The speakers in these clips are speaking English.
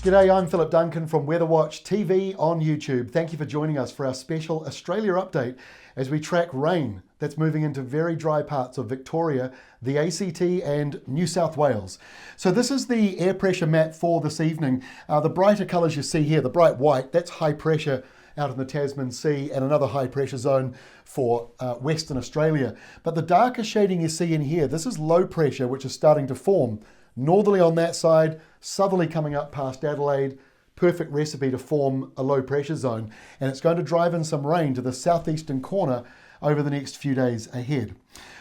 G'day, I'm Philip Duncan from WeatherWatchTV on YouTube. Thank you for joining us for our special Australia update as we track rain that's moving into very dry parts of Victoria, the ACT and New South Wales. So this is the air pressure map for this evening. The brighter colours you see here, the bright white, that's high pressure out in the Tasman Sea and another high pressure zone for Western Australia. But the darker shading you see in here, this is low pressure which is starting to form. Northerly on that side, southerly coming up past Adelaide, perfect recipe to form a low pressure zone. And it's going to drive in some rain to the southeastern corner over the next few days ahead.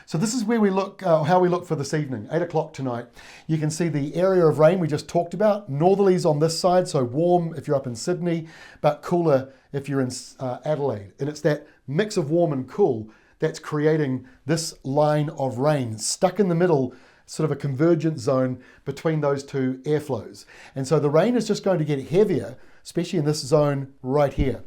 So this is where we look, how we look for this evening, 8 o'clock tonight. You can see the area of rain we just talked about. Northerlies on this side, so warm if you're up in Sydney, but cooler if you're in Adelaide. And it's that mix of warm and cool that's creating this line of rain stuck in the middle, sort of a convergent zone between those two airflows. And so the rain is just going to get heavier, especially in this zone right here.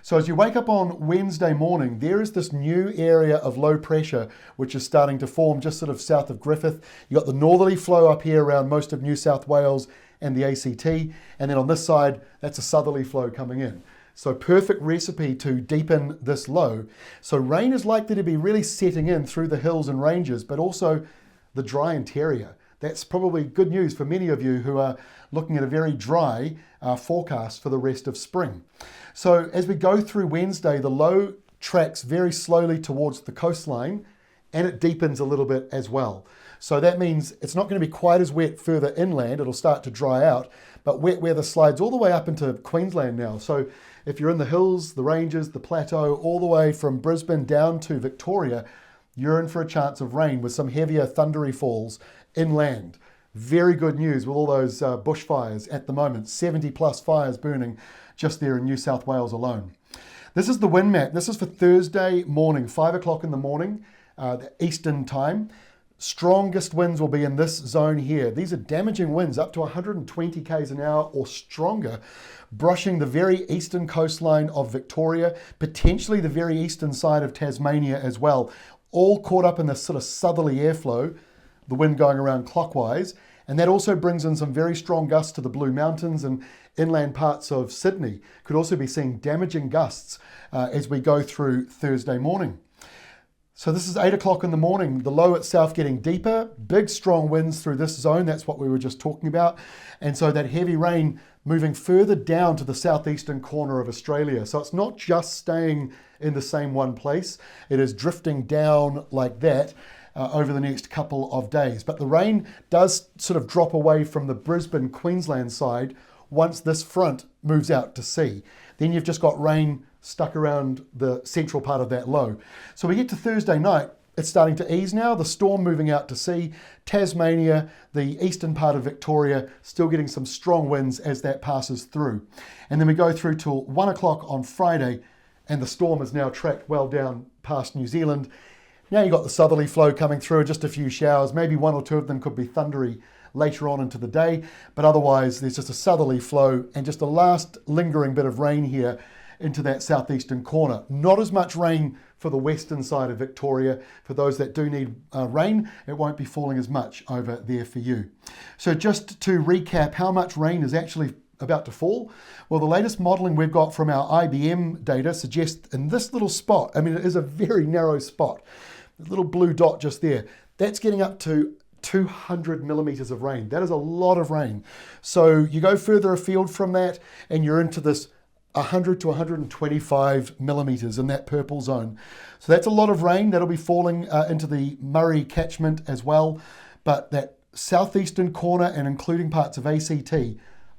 So as you wake up on Wednesday morning, there is this new area of low pressure which is starting to form just sort of south of Griffith. You've got the northerly flow up here around most of New South Wales and the ACT. And then on this side, that's a southerly flow coming in. So perfect recipe to deepen this low. So rain is likely to be really setting in through the hills and ranges, but also the dry interior. That's probably good news for many of you who are looking at a very dry forecast for the rest of spring. So as we go through Wednesday, the low tracks very slowly towards the coastline and it deepens a little bit as well. So that means it's not going to be quite as wet further inland. It'll start to dry out, but wet weather slides all the way up into Queensland now. So if you're in the hills, the ranges, the plateau, all the way from Brisbane down to Victoria, you're in for a chance of rain with some heavier thundery falls inland. Very good news with all those bushfires at the moment. 70 plus fires burning just there in New South Wales alone. This is the wind map. This is for Thursday morning, 5 o'clock in the morning, Eastern time. Strongest winds will be in this zone here. These are damaging winds up to 120 k's an hour or stronger, brushing the very eastern coastline of Victoria, potentially the very eastern side of Tasmania as well. All caught up in this sort of southerly airflow, the wind going around clockwise. And that also brings in some very strong gusts to the Blue Mountains and inland parts of Sydney. Could also be seeing damaging gusts as we go through Thursday morning. So this is 8 o'clock in the morning, the low itself getting deeper, big strong winds through this zone. That's what we were just talking about. And so that heavy rain moving further down to the southeastern corner of Australia. So it's not just staying in the same one place. It is drifting down like that over the next couple of days. But the rain does sort of drop away from the Brisbane, Queensland side once this front moves out to sea. Then you've just got rain stuck around the central part of that low. So we get to Thursday night, it's starting to ease now, the storm moving out to sea. Tasmania, the eastern part of Victoria, still getting some strong winds as that passes through. And then we go through till 1 o'clock on Friday, and the storm is now tracked well down past New Zealand. Now you've got the southerly flow coming through, just a few showers, maybe one or two of them could be thundery later on into the day, but otherwise there's just a southerly flow and just a last lingering bit of rain here into that southeastern corner. Not as much rain for the western side of Victoria. For those that do need rain, it won't be falling as much over there for you. So just to recap how much rain is actually about to fall. Well, the latest modelling we've got from our IBM data suggests in this little spot, I mean, it is a very narrow spot, the little blue dot just there, that's getting up to 200 millimetres of rain. That is a lot of rain. So you go further afield from that and you're into this 100 to 125 millimetres in that purple zone. So that's a lot of rain that'll be falling into the Murray catchment as well. But that southeastern corner and including parts of ACT, a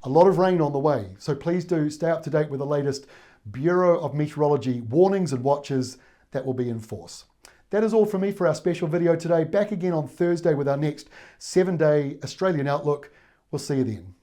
lot of rain on the way. So please do stay up to date with the latest Bureau of Meteorology warnings and watches that will be in force. That is all from me for our special video today. Back again on Thursday with our next 7-day Australian outlook. We'll see you then.